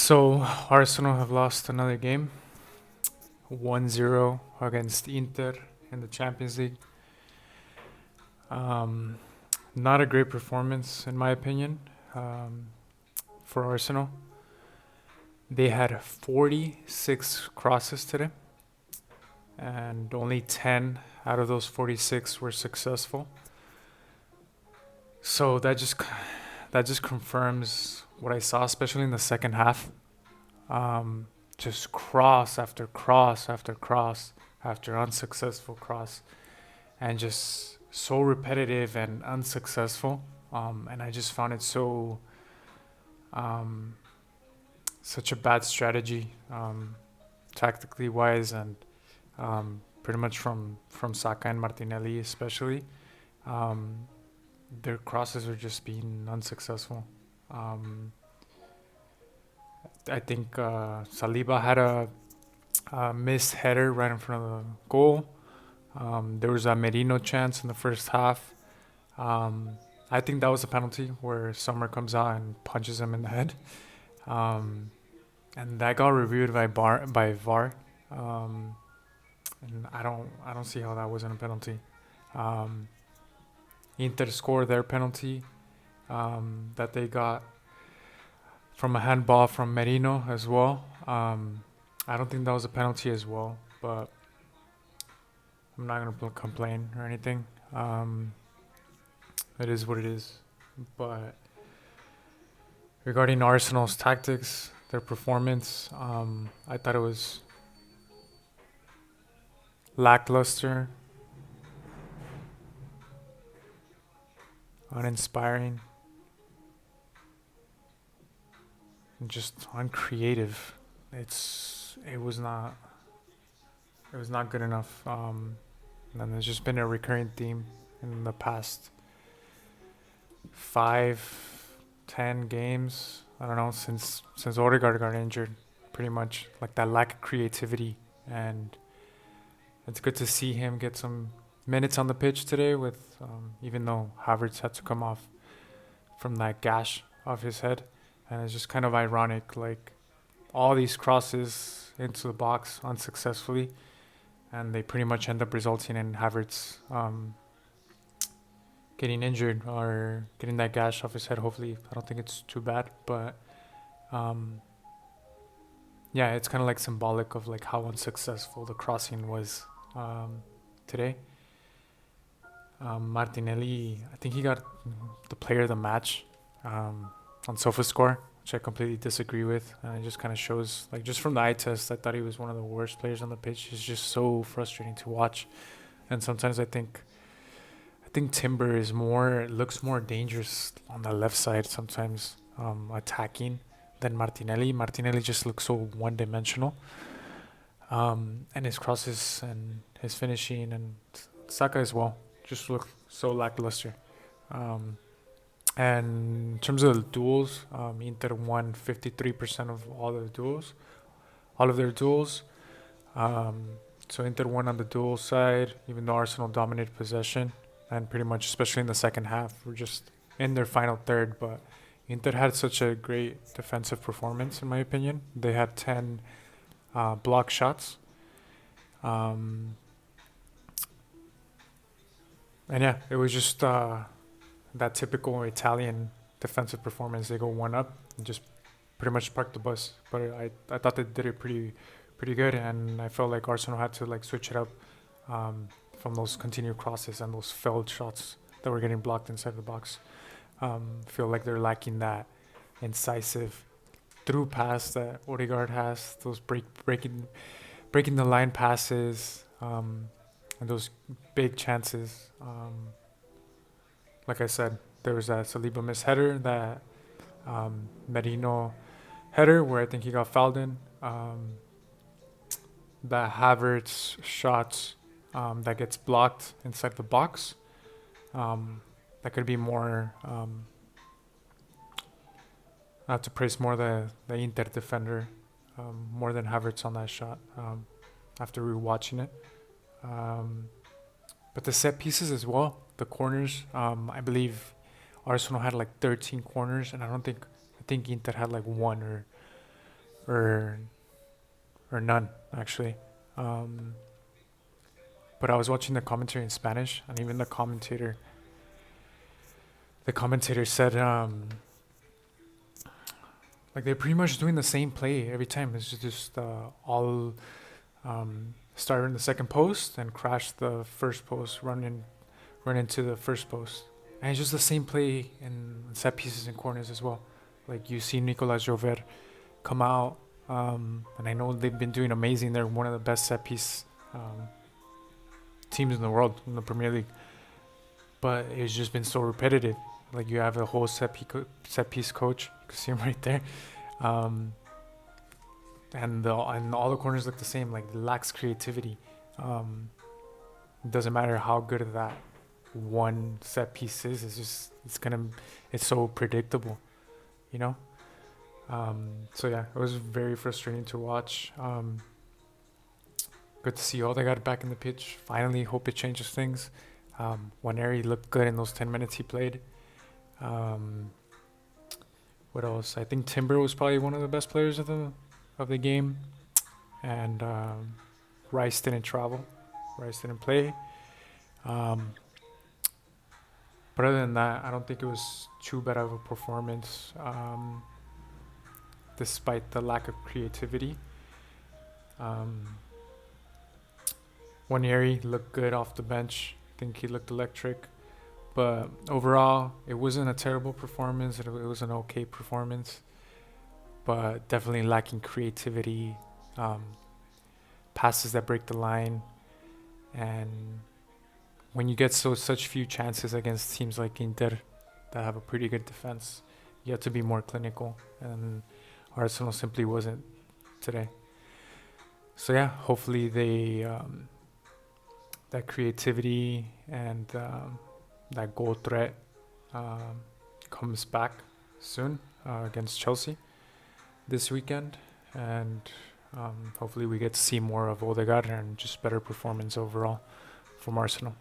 So Arsenal have lost another game, 1-0 against Inter in the Champions League. Um, Not a great performance in my opinion um, for Arsenal. They had 46 crosses today, and only 10 out of those 46 were successful. So that just confirms what I saw, especially in the second half. Um, just cross after cross after cross after unsuccessful cross, and just so repetitive and unsuccessful. And I just found it um, such a bad strategy, tactically wise, and pretty much from Saka and Martinelli especially. Um, their crosses are just being unsuccessful. Um, I think Saliba had a missed header right in front of the goal. There was a Merino chance in the first half. Um, I think that was a penalty where Summer comes out and punches him in the head, um, and that got reviewed by VAR. Um, and I don't see how that wasn't a penalty. Um, Inter scored their penalty that they got from a handball from Merino as well. I don't think that was a penalty as well, but I'm not gonna complain or anything. It is what it is. But regarding Arsenal's tactics, their performance, I thought it was lackluster, uninspiring, and just uncreative. It was not good enough. And there's just been a recurring theme in the past 5, 10 games. I don't know, since Odegaard got injured, pretty much like that lack of creativity. And it's good to see him get some minutes on the pitch today. With even though Havertz had to come off from that gash off his head, and it's just kind of ironic, like all these crosses into the box unsuccessfully, and they pretty much end up resulting in Havertz getting injured or getting that gash off his head. Hopefully, I don't think it's too bad, but um, yeah, it's kind of like symbolic of like how unsuccessful the crossing was um, today. Martinelli, I think he got the player of the match on SofaScore, which I completely disagree with. And it just kind of shows, like, just from the eye test, I thought he was one of the worst players on the pitch. It's just so frustrating to watch. And sometimes I think Timber looks more dangerous on the left side sometimes, attacking, than Martinelli. Martinelli just looks so one dimensional. And his crosses and his finishing, and Saka as well, just look so lackluster. Um, and in terms of the duels, Inter won 53% of all of their duels. Um, so Inter won on the duel side, even though Arsenal dominated possession, and pretty much, especially in the second half, we're just in their final third. But Inter had such a great defensive performance, in my opinion. They had 10 block shots. Um, and yeah, it was just that typical Italian defensive performance. They go one up and just pretty much park the bus. But I thought they did it pretty good, and I felt like Arsenal had to like switch it up from those continued crosses and those failed shots that were getting blocked inside the box. Feel like they're lacking that incisive through pass that Odegaard has. Those breaking the line passes, and those big chances. Like I said, there was that Saliba miss header, that Merino header where I think he got fouled in. That Havertz shot that gets blocked inside the box. That could be more. I have to praise more the Inter defender more than Havertz on that shot after rewatching it. Um, but the set pieces as well, the corners. I believe Arsenal had like 13 corners, and I think Inter had like one or none actually. But I was watching the commentary in Spanish, and even the commentator said like they're pretty much doing the same play every time. It's just all start in the second post and crash the first post, run into the first post, and it's just the same play in set pieces and corners as well. Like you see Nicolas Jover come out, and I know they've been doing amazing. They're one of the best set piece teams in the world in the Premier League, but it's just been so repetitive. Like you have a whole set piece coach. You can see him right there. Um, and all the corners look the same. Like it lacks creativity. It doesn't matter how good that one set piece is. It's so predictable, you know. So yeah, it was very frustrating to watch. Good to see Odegaard back in the pitch. Finally, hope it changes things. Waneri looked good in those 10 minutes he played. What else? I think Timber was probably one of the best players of the game, and Rice didn't travel. Rice didn't play. But other than that, I don't think it was too bad of a performance, despite the lack of creativity. Waneri looked good off the bench. I think he looked electric. But overall, it wasn't a terrible performance. It was an okay performance. But definitely lacking creativity, passes that break the line. And when you get such few chances against teams like Inter that have a pretty good defense, you have to be more clinical. And Arsenal simply wasn't today. So yeah, hopefully that creativity and that goal threat comes back soon against Chelsea this weekend, and hopefully we get to see more of Odegaard and just better performance overall from Arsenal.